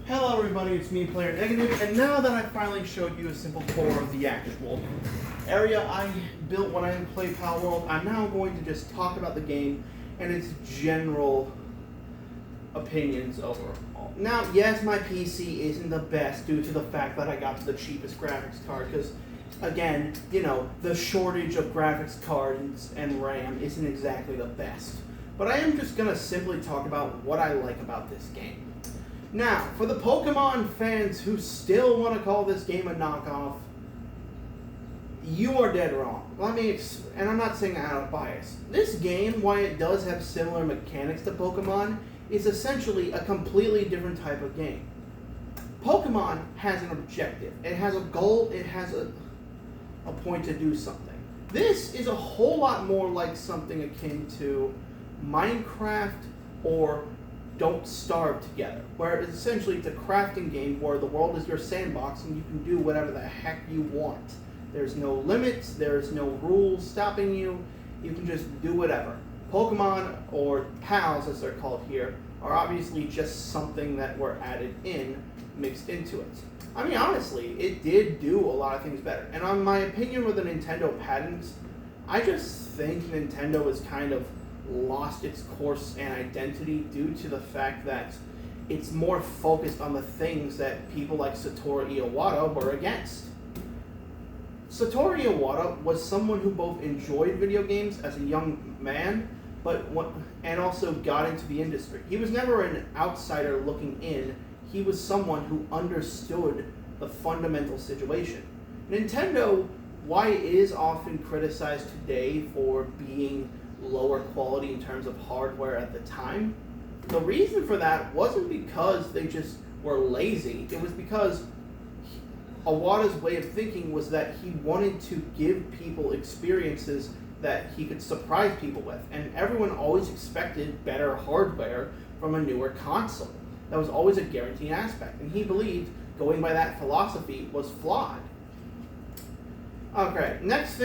Hello everybody, it's me, Player Negative, and now that I finally showed you a simple tour of the actual area I built when I played Palworld, I'm now going to just talk about the game and its general opinions overall. Now, yes, my PC isn't the best due to the fact that I got the cheapest graphics card, because, again, you know, the shortage of graphics cards and RAM isn't exactly the best. But I am just going to simply talk about what I like about this game. Now, for the Pokemon fans who still want to call this game a knockoff, you are dead wrong. And I'm not saying that out of bias. This game, while it does have similar mechanics to Pokemon, is essentially a completely different type of game. Pokemon has an objective. It has a goal. It has a point to do something. This is a whole lot more like something akin to Minecraft or Don't Starve Together, where essentially it's a crafting game where the world is your sandbox and you can do whatever the heck you want. There's no limits, there's no rules stopping you, you can just do whatever. Pokemon, or pals as they're called here, are obviously just something that were added in, mixed into it. I mean, honestly, it did do a lot of things better. And on my opinion with the Nintendo patents, I just think Nintendo is kind of lost its course and identity due to the fact that it's more focused on the things that people like Satoru Iwata were against. Satoru Iwata was someone who both enjoyed video games as a young man, and also got into the industry. He was never an outsider looking in. He was someone who understood the fundamental situation. Nintendo, why it is often criticized today for being lower quality in terms of hardware at the time, the reason for that wasn't because they just were lazy. It was because Iwata's way of thinking was that he wanted to give people experiences that he could surprise people with, and everyone always expected better hardware from a newer console. That was always a guaranteed aspect, and he believed going by that philosophy was flawed. Okay, next,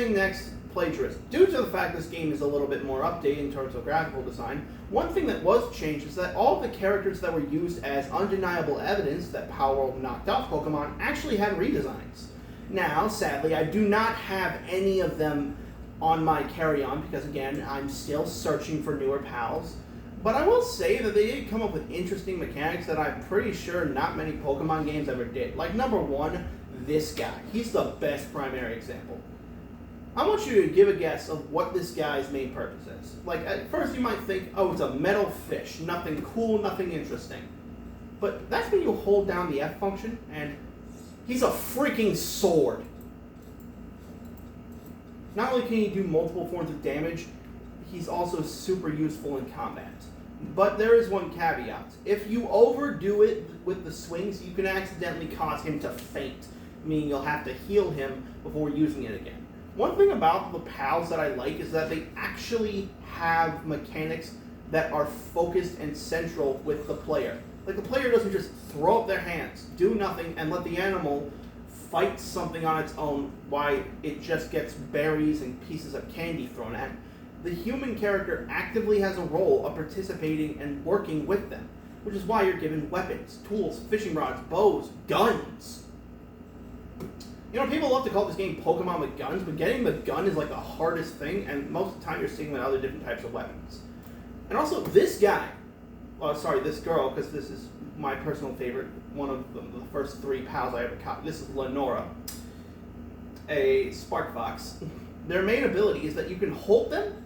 plagiarism. Due to the fact this game is a little bit more updated in terms of graphical design, one thing that was changed is that all the characters that were used as undeniable evidence that Palworld knocked off Pokemon actually had redesigns. Now, sadly, I do not have any of them on my carry-on because, again, I'm still searching for newer pals. But I will say that they did come up with interesting mechanics that I'm pretty sure not many Pokemon games ever did. Like, number one, this guy. He's the best primary example. I want you to give a guess of what this guy's main purpose is. Like, at first you might think, oh, it's a metal fish. Nothing cool, nothing interesting. But that's when you hold down the F function, and he's a freaking sword. Not only can he do multiple forms of damage, he's also super useful in combat. But there is one caveat. If you overdo it with the swings, you can accidentally cause him to faint, meaning you'll have to heal him before using it again. One thing about the pals that I like is that they actually have mechanics that are focused and central with the player. Like, the player doesn't just throw up their hands, do nothing, and let the animal fight something on its own while it just gets berries and pieces of candy thrown at it. The human character actively has a role of participating and working with them, which is why you're given weapons, tools, fishing rods, bows, guns. You know, people love to call this game Pokemon with guns, but getting the gun is like the hardest thing, and most of the time you're seeing with other different types of weapons. And also, this guy, this girl, because this is my personal favorite, one of the first three pals I ever caught. This is Lenora, a Spark Fox. Their main ability is that you can hold them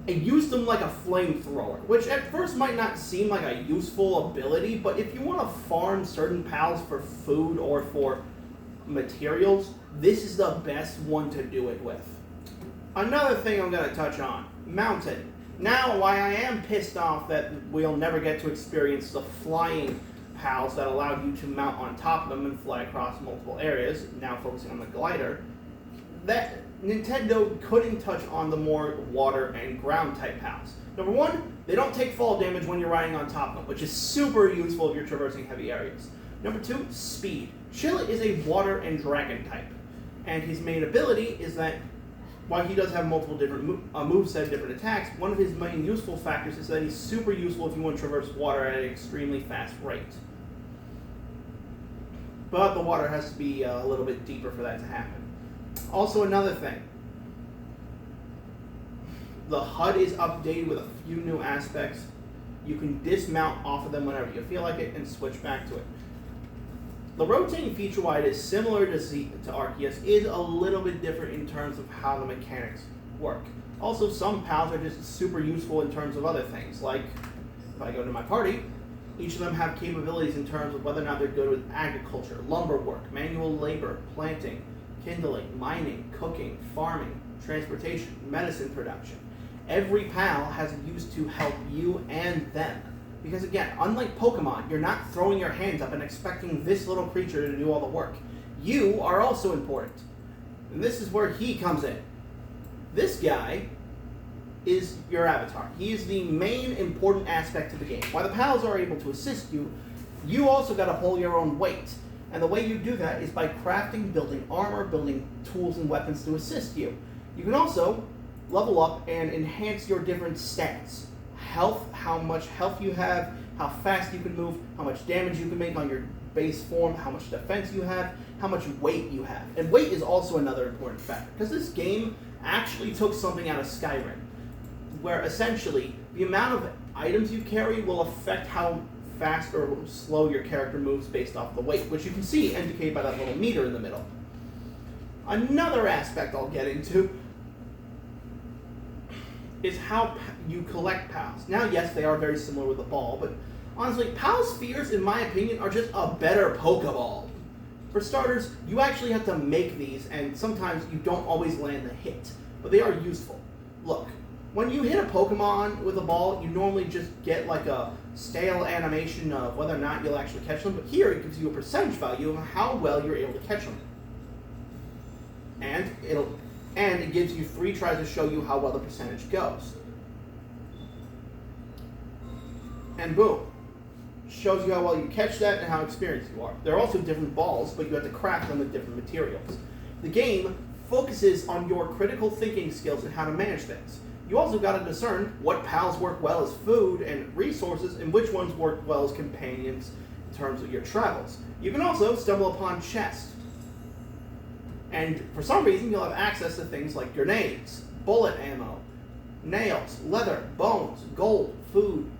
and use them like a flamethrower, which at first might not seem like a useful ability, but if you want to farm certain pals for food or for materials, this is the best one to do it with. Another thing I'm going to touch on, mountain. Now, why I am pissed off that we'll never get to experience the flying pals that allowed you to mount on top of them and fly across multiple areas, now focusing on the glider, that Nintendo couldn't touch on the more water and ground type pals. Number one, they don't take fall damage when you're riding on top of them, which is super useful if you're traversing heavy areas. Number two, speed. Chilla is a water and dragon type, and his main ability is that while he does have multiple different moveset, different attacks, one of his main useful factors is that he's super useful if you want to traverse water at an extremely fast rate. but the water has to be a little bit deeper for that to happen. Also, another thing, the HUD is updated with a few new aspects. You can dismount off of them whenever you feel like it and switch back to it. The rotating feature, while it is similar to Arceus, is a little bit different in terms of how the mechanics work. Also, some pals are just super useful in terms of other things, like if I go to my party, each of them have capabilities in terms of whether or not they're good with agriculture, lumber work, manual labor, planting, kindling, mining, cooking, farming, transportation, medicine production. Every pal has a use to help you and them. Because again, unlike Pokemon, you're not throwing your hands up and expecting this little creature to do all the work. You are also important. And this is where he comes in. This guy is your avatar. He is the main important aspect of the game. While the pals are able to assist you, you also got to hold your own weight. And the way you do that is by crafting, building armor, building tools and weapons to assist you. You can also level up and enhance your different stats. Health, how much health you have, how fast you can move, how much damage you can make on your base form, how much defense you have, how much weight you have. And weight is also another important factor, because this game actually took something out of Skyrim, where essentially the amount of items you carry will affect how fast or slow your character moves based off the weight, which you can see indicated by that little meter in the middle. Another aspect I'll get into is how you collect pals. Now, yes, they are very similar with the ball, but honestly, Pal Spheres, in my opinion, are just a better Pokeball. For starters, you actually have to make these, and sometimes you don't always land the hit, but they are useful. Look, when you hit a Pokemon with a ball, you normally just get like a stale animation of whether or not you'll actually catch them, but here it gives you a percentage value of how well you're able to catch them. And it gives you 3 tries to show you how well the percentage goes. And boom. Shows you how well you catch that and how experienced you are. There are also different balls, but you have to craft them with different materials. The game focuses on your critical thinking skills and how to manage things. You also got to discern what pals work well as food and resources and which ones work well as companions in terms of your travels. You can also stumble upon chests. And for some reason, you'll have access to things like grenades, bullet ammo, nails, leather, bones, gold, food,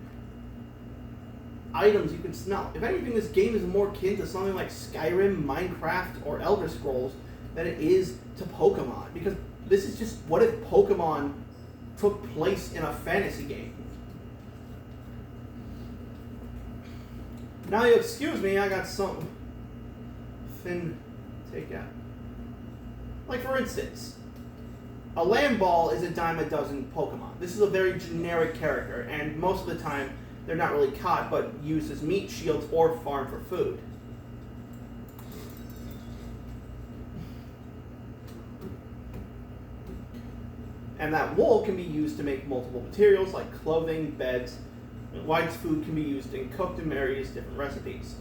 items you can smell. If anything, this game is more akin to something like Skyrim, Minecraft, or Elder Scrolls than it is to Pokemon. Because this is just what if Pokemon took place in a fantasy game. Now you excuse me, I got something thin to take out. Like for instance, a land ball is a dime a dozen Pokemon. This is a very generic character, and most of the time they're not really caught, but used as meat shields or farmed for food. And that wool can be used to make multiple materials like clothing, beds, and White's food can be used and cooked in various different recipes.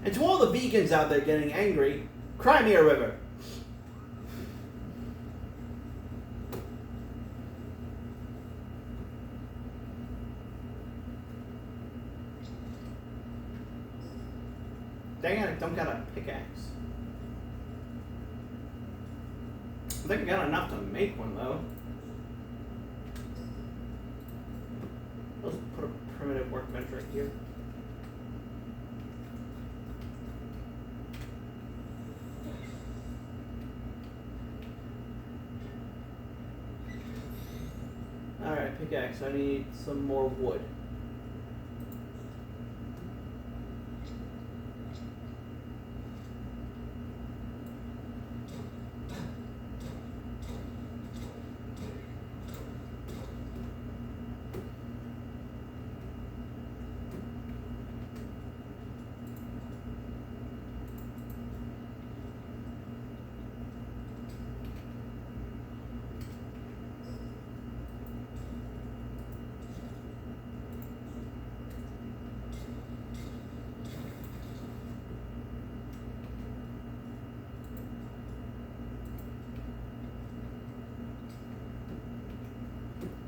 And to all the vegans out there getting angry, cry me a river. Dang it, I don't got a pickaxe. I think I got enough to make one though. Let's put a primitive workbench right here. Alright, pickaxe, I need some more wood.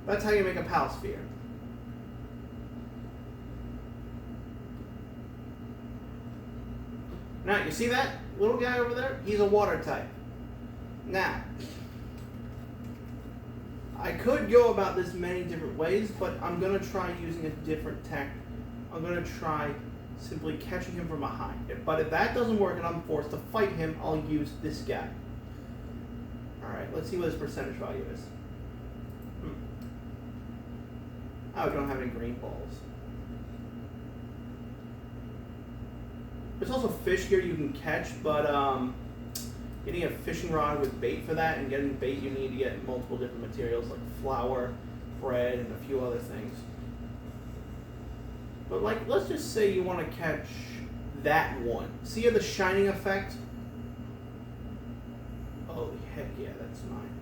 That's how you make a Pal Sphere. Now, you see that little guy over there? He's a water type. Now, I could go about this many different ways, but I'm going to try using a different tactic. I'm going to try simply catching him from behind. But if that doesn't work and I'm forced to fight him, I'll use this guy. Alright, let's see what his percentage value is. Oh, I don't have any green balls. There's also fish here you can catch, but getting a fishing rod with bait for that, and getting bait you need to get multiple different materials like flour, bread, and a few other things. But like, let's just say you want to catch that one. See the shining effect? Oh, heck yeah, that's mine.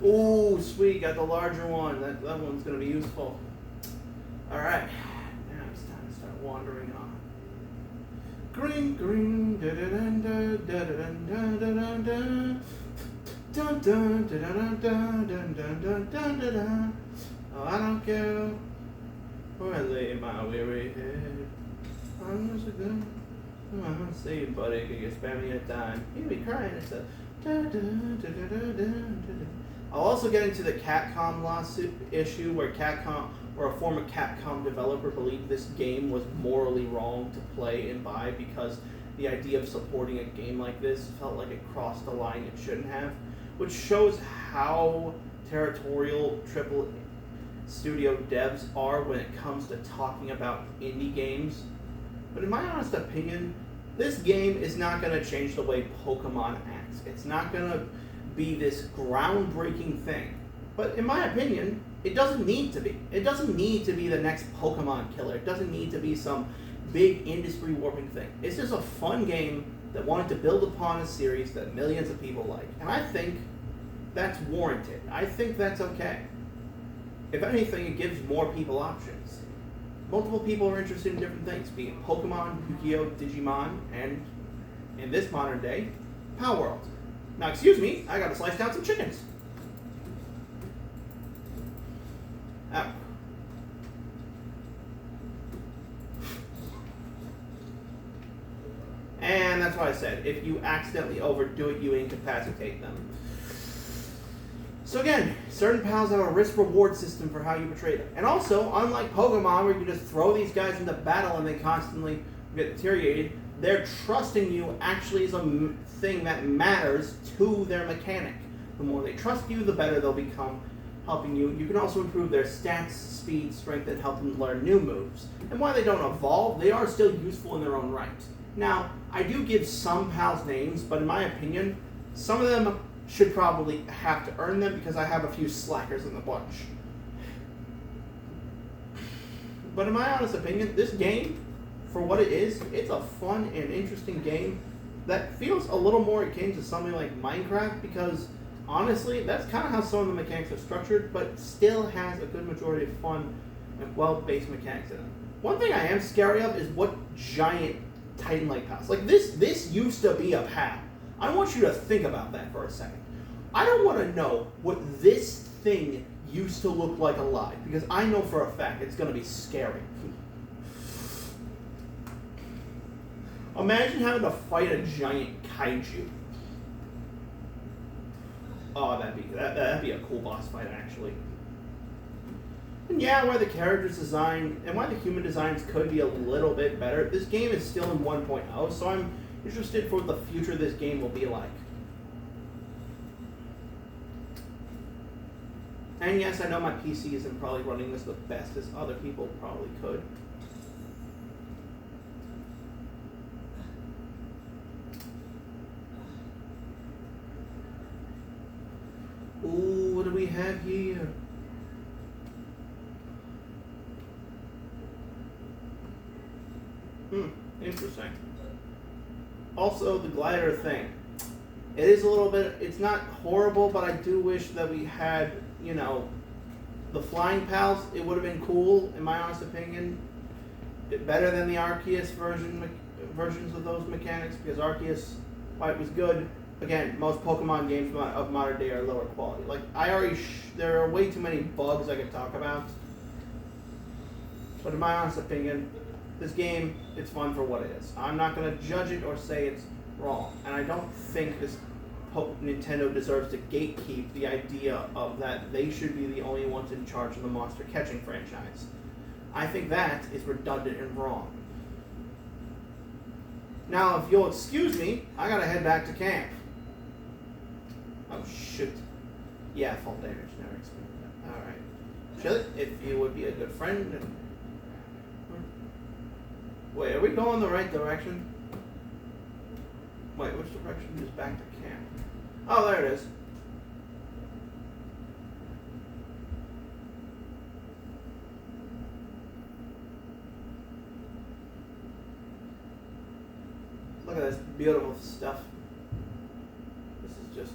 Ooh, sweet, got the larger one. That one's going to be useful. Alright, now it's time to start wandering on. Green, green, da da da da da da da da da da da. Oh, I don't care where I lay my weary head. I'm just a good. I'm saying, buddy, could you spare me a dime? You'd be crying. It's a da da da da da da da. I'll also get into the Capcom lawsuit issue where a former Capcom developer believed this game was morally wrong to play and buy because the idea of supporting a game like this felt like it crossed the line it shouldn't have, which shows how territorial AAA studio devs are when it comes to talking about indie games. But in my honest opinion, this game is not going to change the way Pokemon acts. It's not going to be this groundbreaking thing. But in my opinion, it doesn't need to be. It doesn't need to be the next Pokemon killer. It doesn't need to be some big industry warping thing. It's just a fun game that wanted to build upon a series that millions of people like. And I think that's warranted. I think that's okay. If anything, it gives more people options. Multiple people are interested in different things, be it Pokemon, Yu-Gi-Oh!, Digimon, and in this modern day, Palworld. Now, excuse me, I gotta slice down some chickens. Oh. And that's what I said. If you accidentally overdo it, you incapacitate them. So again, certain pals have a risk-reward system for how you portray them. And also, unlike Pokemon, where you can just throw these guys into battle and they constantly get deteriorated, their trusting you actually is a thing that matters to their mechanic. The more they trust you, the better they'll become helping you. You can also improve their stats, speed, strength, and help them learn new moves. And while they don't evolve, they are still useful in their own right. Now, I do give some pals names, but in my opinion, some of them should probably have to earn them because I have a few slackers in the bunch. But in my honest opinion, this game, for what it is, it's a fun and interesting game that feels a little more akin to something like Minecraft because, honestly, that's kind of how some of the mechanics are structured, but still has a good majority of fun and well-based mechanics in it. One thing I am scary of is what giant Titan-like pals. Like, this used to be a pal. I want you to think about that for a second. I don't want to know what this thing used to look like alive, because I know for a fact it's going to be scary. Imagine having to fight a giant kaiju. Oh, that'd be a cool boss fight, actually. And yeah, why the characters design and why the human designs could be a little bit better. This game is still in 1.0, so I'm interested for what the future of this game will be like. And yes, I know my PC isn't probably running this the best as other people probably could. Ooh, what do we have here? Interesting. Also, the glider thing. It is a little bit, it's not horrible, but I do wish that we had you know, the Flying Pals, it would have been cool, in my honest opinion. Better than the Arceus versions of those mechanics, because Arceus, while it was good, again, most Pokemon games of modern day are lower quality. Like, there are way too many bugs I could talk about. But in my honest opinion, this game, it's fun for what it is. I'm not going to judge it or say it's wrong. And I don't think Nintendo deserves to gatekeep the idea of that they should be the only ones in charge of the monster catching franchise. I think that is redundant and wrong. Now, if you'll excuse me, I gotta head back to camp. Oh, shoot. Yeah, fall damage. Never expected that. Alright. Chili, if you would be a good friend. Wait, are we going the right direction? Wait, which direction is back to camp? Oh, there it is. Look at this beautiful stuff. This is just,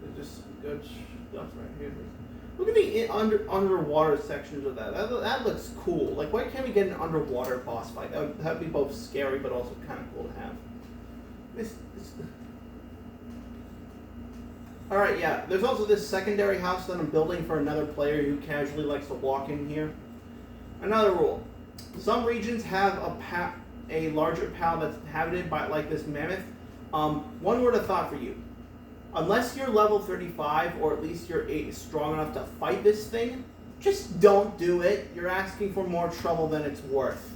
there's just some good stuff right here. Look at the underwater sections of that. That looks cool. Like, why can't we get an underwater boss fight? That would be both scary, but also kind of cool to have. Alright, yeah. There's also this secondary house that I'm building for another player who casually likes to walk in here. Another rule. Some regions have a larger pal that's inhabited by, like, this mammoth. One word of thought for you. Unless you're level 35, or at least you're strong enough to fight this thing, just don't do it. You're asking for more trouble than it's worth.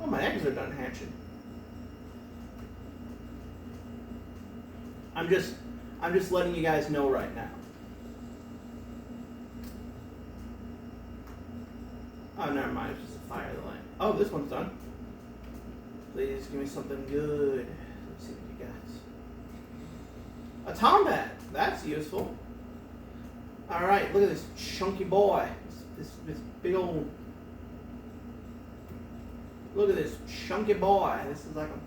Oh, my eggs are done hatching. I'm just letting you guys know right now. Oh, never mind. It's just a fire line. Oh, this one's done. Please give me something good. Let's see what you got. A Tombat. That's useful. Alright, look at this chunky boy. This big old... Look at this chunky boy. This is like a...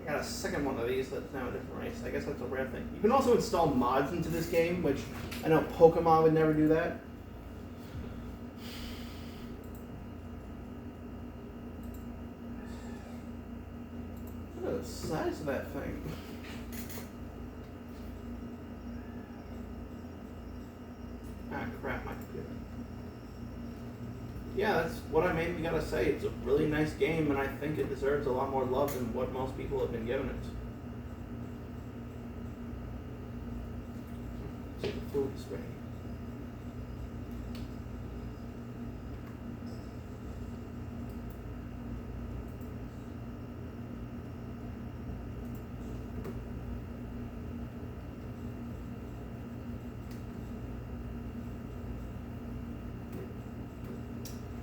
I got a second one of these that's now a different race. I guess that's a rare thing. You can also install mods into this game, which I know Pokemon would never do that. Look at the size of that thing. Ah, crap, my computer. Yeah, that's what I mainly gotta say. It's a really nice game, and I think it deserves a lot more love than what most people have been giving it. So the food is ready.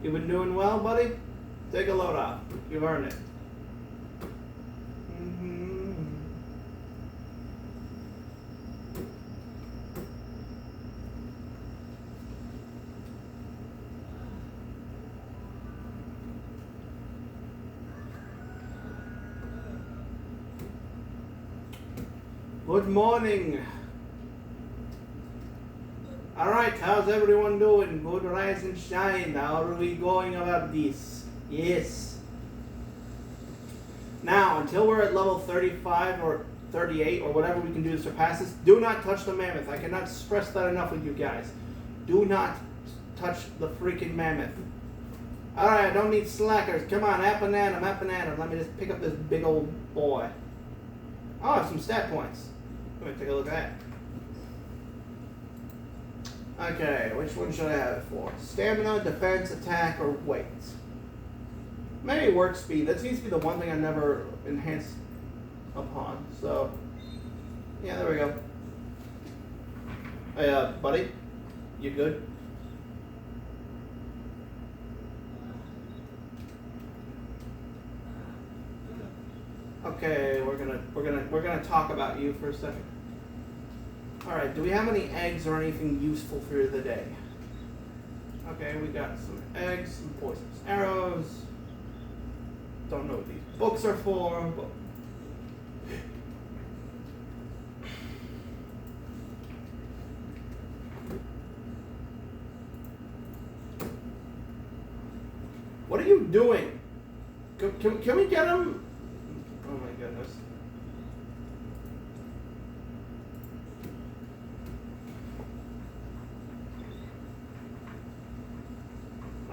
You've been doing well, buddy? Take a load off. You've earned it. Good morning. Alright, how's everyone doing? Good rise and shine. How are we going about this? Yes. Now, until we're at level 35 or 38 or whatever we can do to surpass this, do not touch the mammoth. I cannot stress that enough with you guys. Do not touch the freaking mammoth. Alright, I don't need slackers. Come on, up and at him, up and at him. Let me just pick up this big old boy. Oh, I have some stat points. Let me take a look at that. Okay, which one should I have it for? Stamina, defense, attack, or weight? Maybe work speed. That seems to be the one thing I never enhanced upon. So, yeah, there we go. Hey, buddy, you good? Okay, we're gonna talk about you for a second. Alright, do we have any eggs or anything useful for the day? Okay, we got some eggs, some poisonous arrows. Don't know what these books are for, but... What are you doing? Can we get him? Oh my goodness.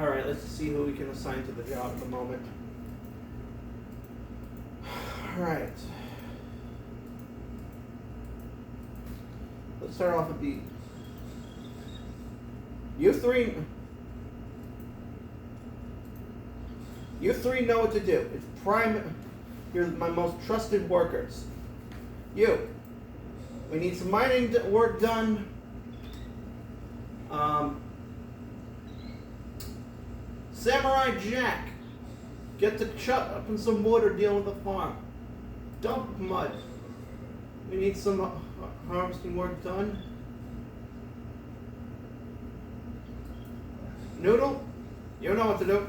Alright, let's see who we can assign to the job at the moment. Alright. Let's start off with the... You three know what to do. It's prime... You're my most trusted workers. You. We need some mining work done. Samurai Jack. Get to chop up in some wood or deal with the farm. Dump mud. We need some harvesting work done. Noodle, you know what to do.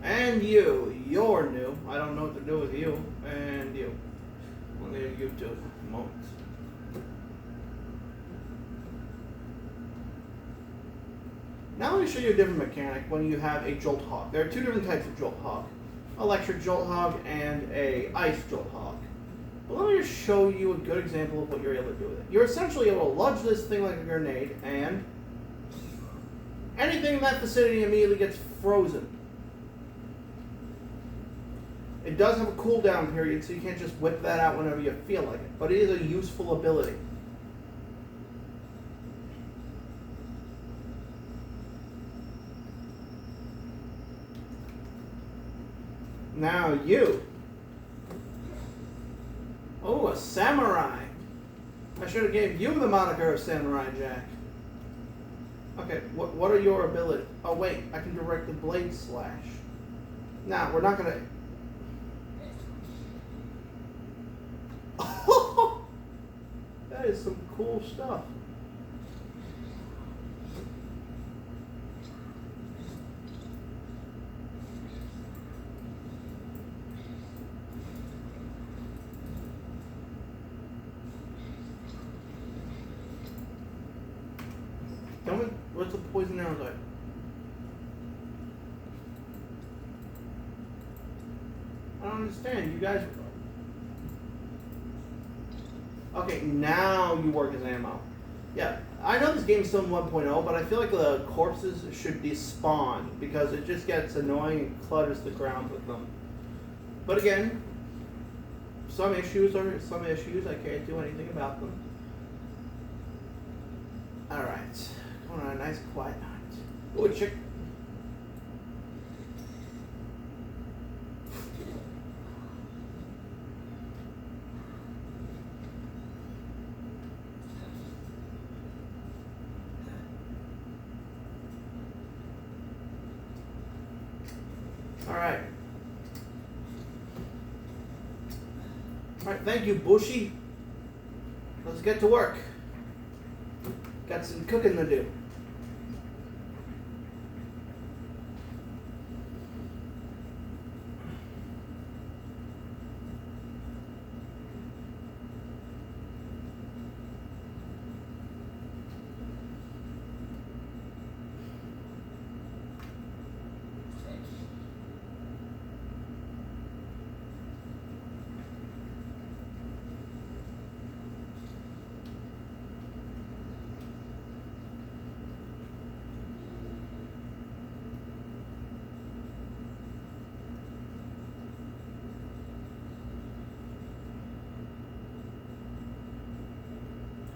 And you're new. I don't know what to do with you. And you. Well, there you do. Moment. Now let me show you a different mechanic when you have a Jolt Hog. There are two different types of Jolt Hog. Electric Jolt Hog and a Ice Jolt Hog. But let me just show you a good example of what you're able to do with it. You're essentially able to lunge this thing like a grenade, and anything in that vicinity immediately gets frozen. It does have a cooldown period, so you can't just whip that out whenever you feel like it. But it is a useful ability. Now you. Oh, a samurai. I should have gave you the moniker of Samurai Jack. Okay, what are your abilities? Oh wait, I can direct the blade slash. Now, we're not gonna... That is some cool stuff. Tell me, what's the poison arrow like? I don't understand. You guys... Okay, now you work as ammo. Yeah, I know this game's still in 1.0, but I feel like the corpses should despawn because it just gets annoying and clutters the ground with them. But again, some issues are some issues. I can't do anything about them. Alright, going on a nice quiet night. Oh, a chick. Alright. Alright, thank you, Bushy. Let's get to work. Got some cooking to do.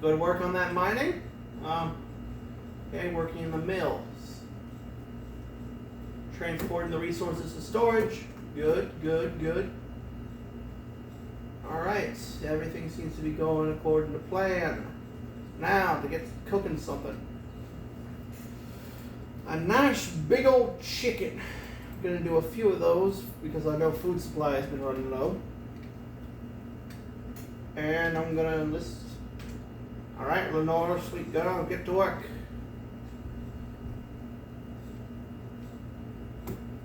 Go to work on that mining. Okay, working in the mills. Transporting the resources to storage. Good, good, good. Alright, everything seems to be going according to plan. Now, to get cooking something. A nice big old chicken. I'm going to do a few of those because I know food supply has been running low. And I'm going to enlist... Alright, Lenore, sweet girl, get to work.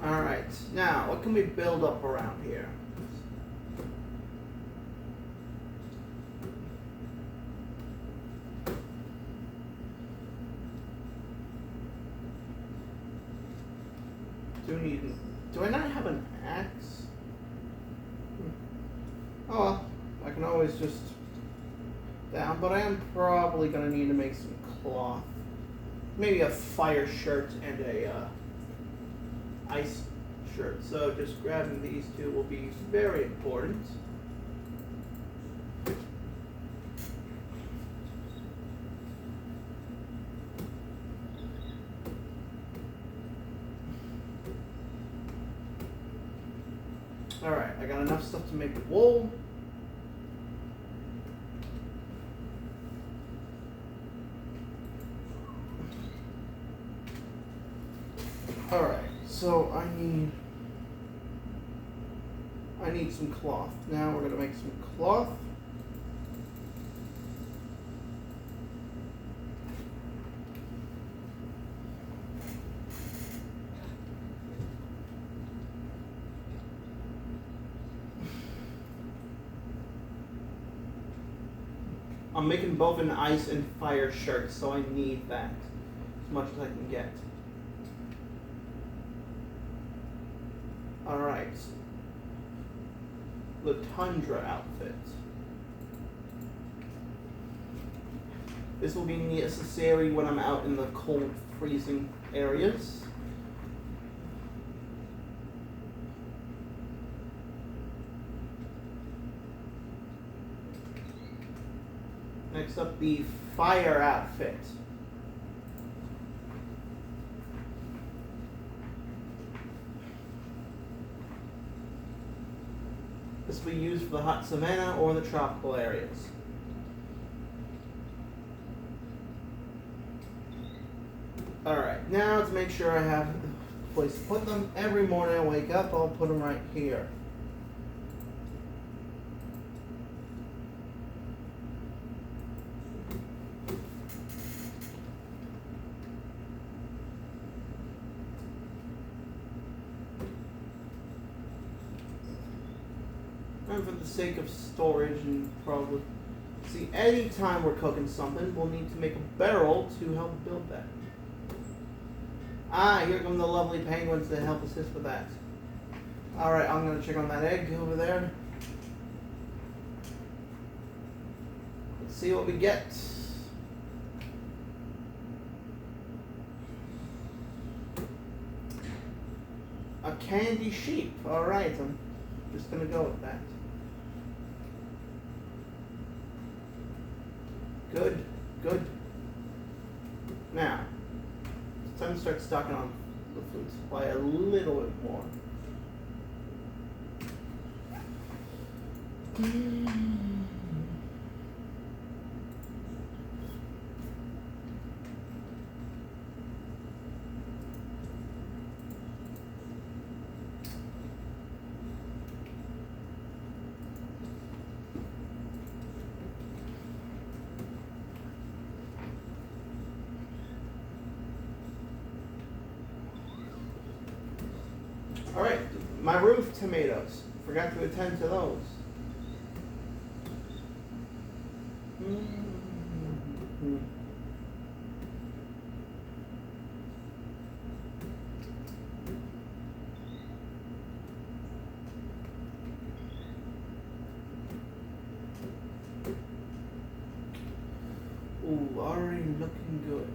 Alright, now, what can we build up around here? Do I not have an axe? Oh well, I can always just down, but I am probably gonna need to make some cloth. Maybe a fire shirt and a ice shirt. So just grabbing these two will be very important. Alright, I got enough stuff to make wool. Alright, so I need some cloth. Now we're gonna make some cloth. I'm making both an ice and fire shirt, so I need that as much as I can get. Alright. The tundra outfit. This will be necessary when I'm out in the cold, freezing areas. Next up, the fire outfit. This will be used for the hot savanna or the tropical areas. Alright, now to make sure I have a place to put them, every morning I wake up, I'll put them right here. And for the sake of storage and probably... See, anytime we're cooking something, we'll need to make a barrel to help build that. Ah, here come the lovely penguins to help assist with that. Alright, I'm going to check on that egg over there. Let's see what we get. A candy sheep. Alright, I'm just going to go with that. Good, good. Now, it's time to start stocking on the food supply a little bit more. Alright, my roof tomatoes. Forgot to attend to those. Ooh, already looking good.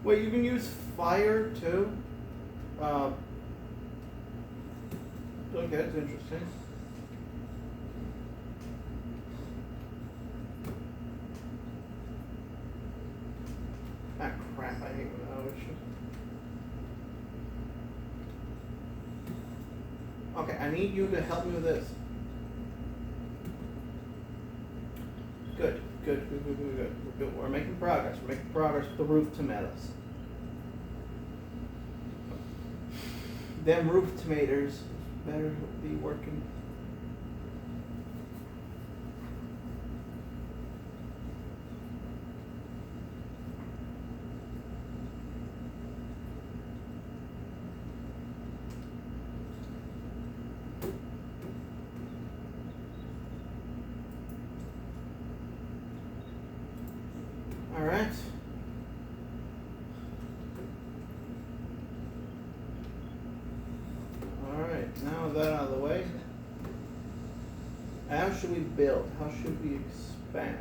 Wait, you can use fire too? Okay, that's interesting. Ah, crap, I hate when that issue. Okay, I need you to help me with this. Good. We're making progress. We're making progress with the roof tomatoes. Them roof tomatoes better be working. Alright. Alright, now that out of the way. How should we build? How should we expand?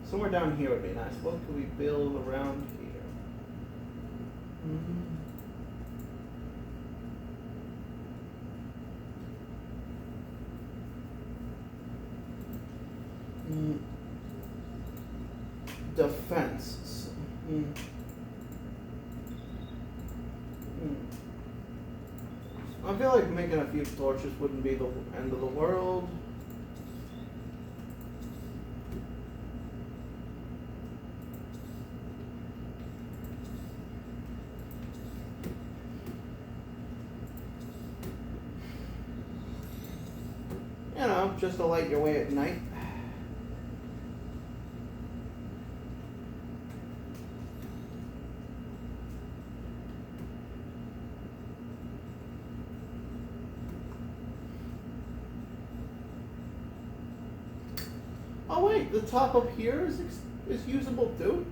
Somewhere down here would be nice. What could we build around here? Defense. I feel like making a few torches wouldn't be the end of the world. You know, just to light your way at night. Oh wait, the top up here is usable too?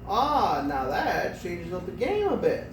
Ah, now that changes up the game a bit.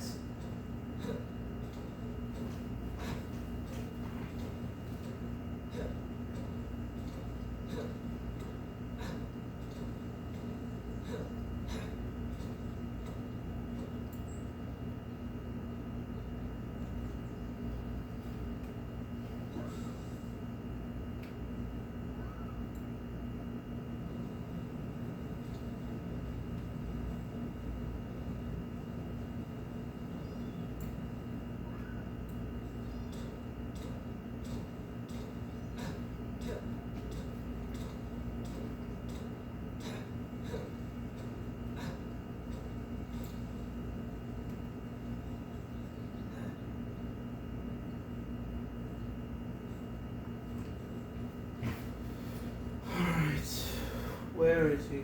Where is he?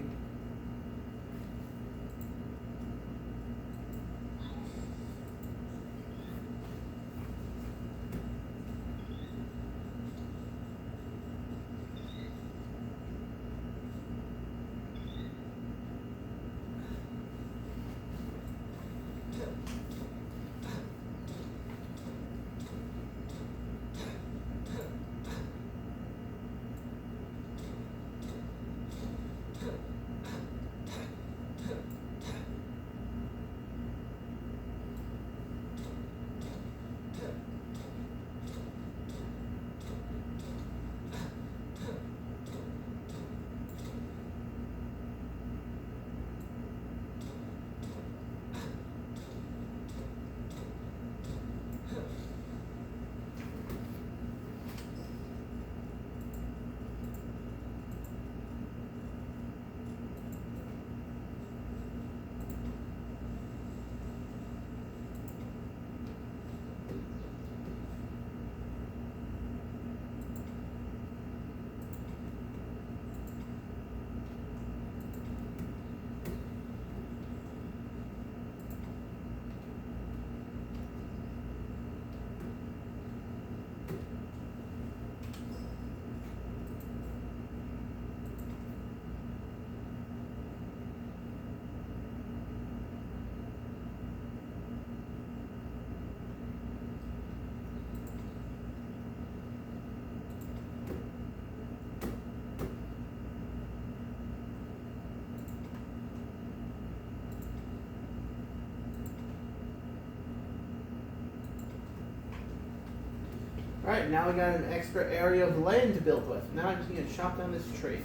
Alright, now we got an extra area of land to build with. Now I just need to chop down this tree.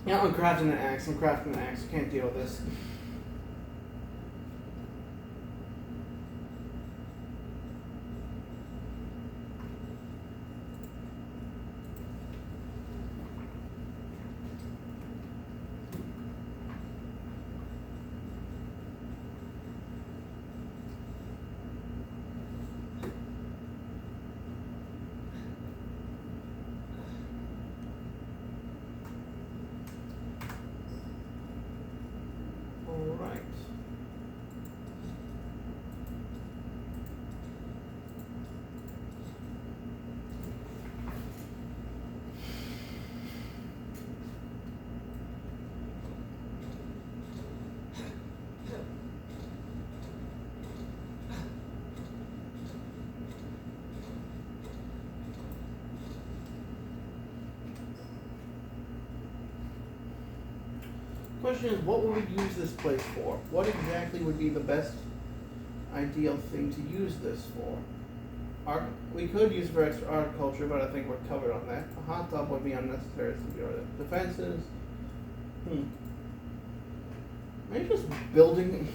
Yeah, I'm crafting an axe. I can't deal with this. Alright. Question is, what would we use this place for? What exactly would be the best ideal thing to use this for? We could use for extra agriculture, but I think we're covered on that. A hot tub would be unnecessary to secure the defenses. Maybe just building.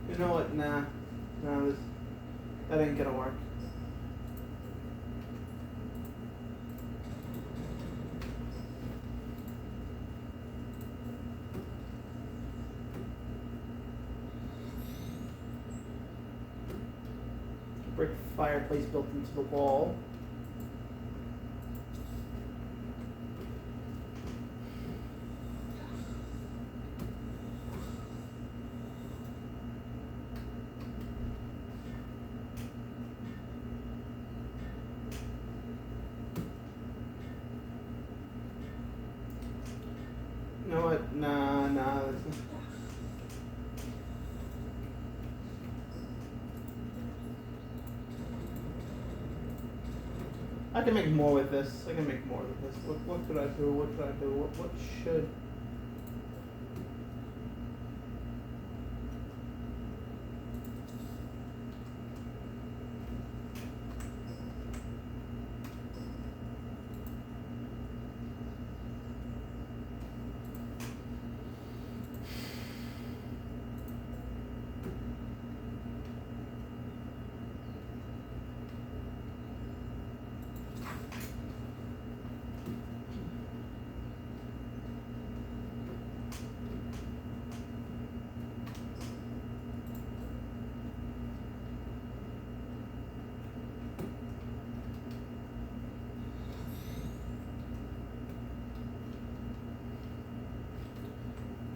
You know what? Nah, that ain't gonna work. Brick fireplace built into the wall. You know what? Nah. I can make more with this. What could I do? What should?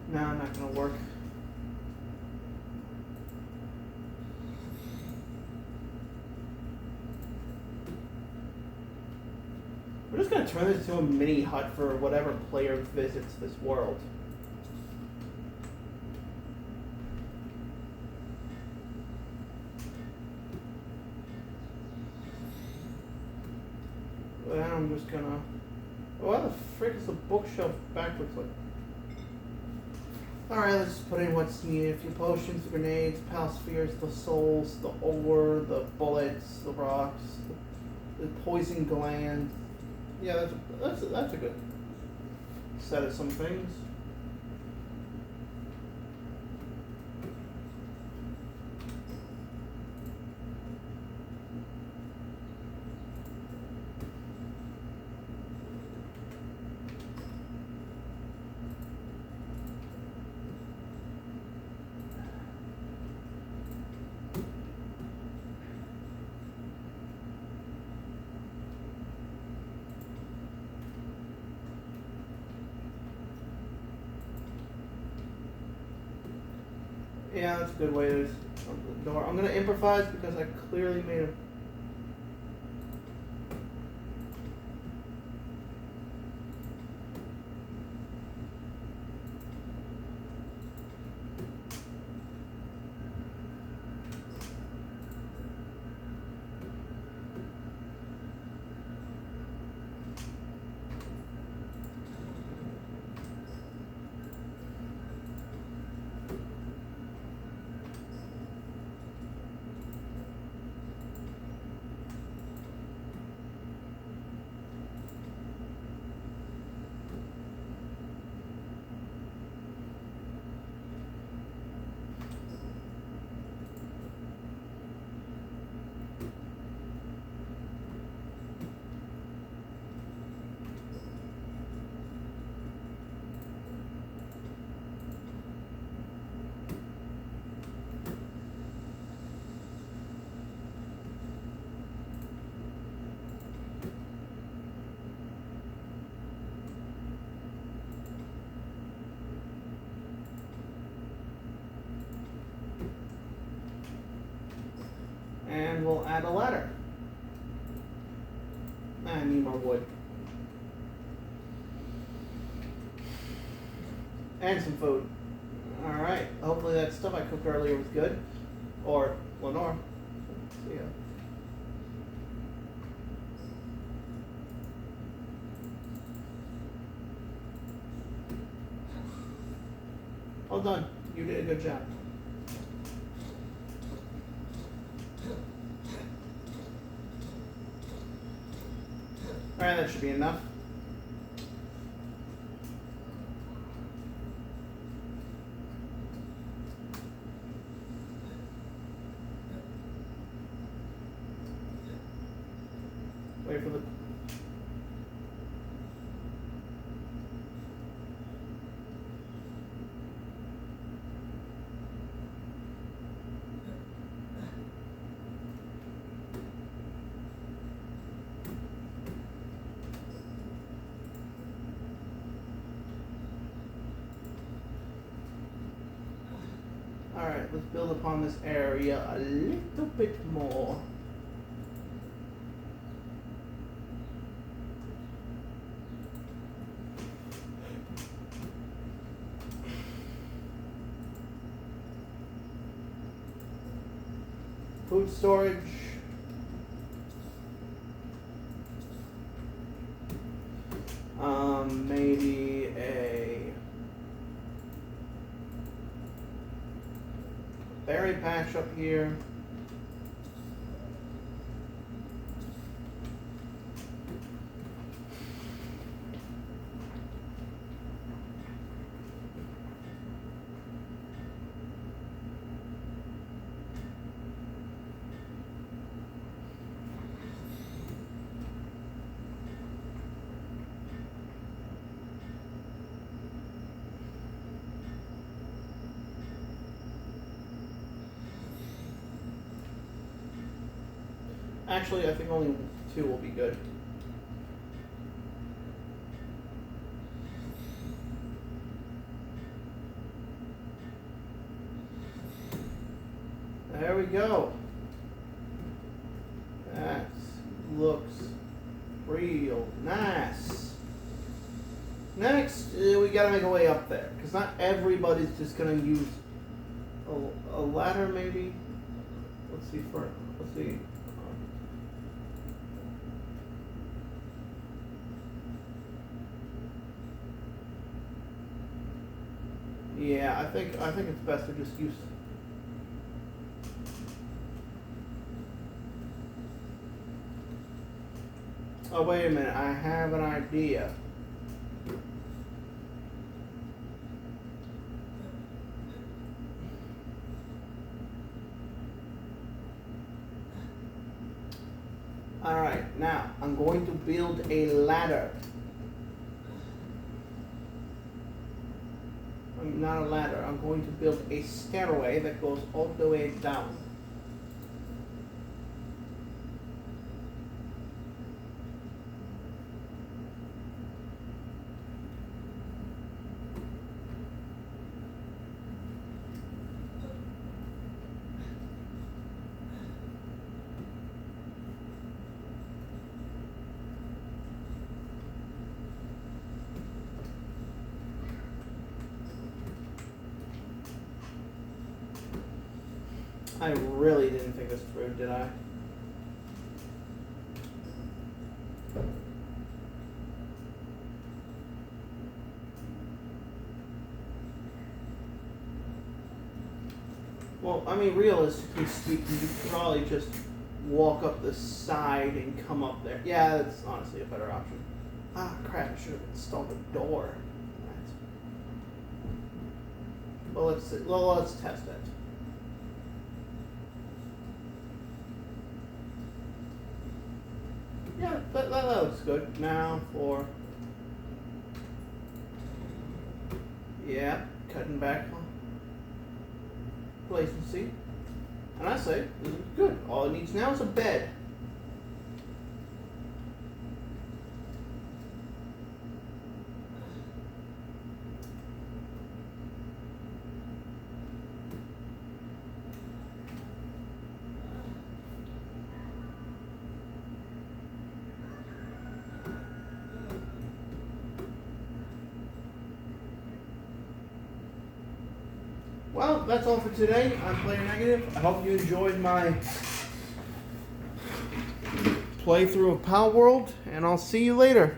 No, not gonna work. We're just gonna turn this into a mini hut for whatever player visits this world. Then I'm just gonna. Why the frick is the bookshelf backwards like? Alright, let's put in what's needed. A few potions, the grenades, pal spheres, the souls, the ore, the bullets, the rocks, the poison gland. Yeah, that's a good set of some things. Yeah, that's a good way to open the door. I'm gonna improvise because I clearly made a. And we'll add a ladder. I need more wood. And some food. Alright, hopefully that stuff I cooked earlier was good. Or Lenore. See ya. Well done. You did a good job. Alright, that should be enough. Wait for the... Alright, let's build upon this area a little bit more. Food storage. Maybe a berry patch up here. Actually, I think only 2 will be good. There we go. That looks real nice. Next, we gotta make a way up there, because not everybody's just gonna use a ladder, maybe. Let's see. Yeah, I think it's best to just use. Oh, wait a minute, I have an idea. Alright, now I'm going to build a ladder. Not a ladder, I'm going to build a stairway that goes all the way down. I really didn't think this through, did I? Well, I mean, realistically speaking, you could probably just walk up the side and come up there. Yeah, that's honestly a better option. Ah, crap, I should have installed a door. Well, let's test it. Yeah, that looks good. Now for... Yeah, cutting back on complacency. And I say, this is good. All it needs now is a bed. Well, that's all for today. I'm Player Negative. I hope you enjoyed my playthrough of Palworld, and I'll see you later.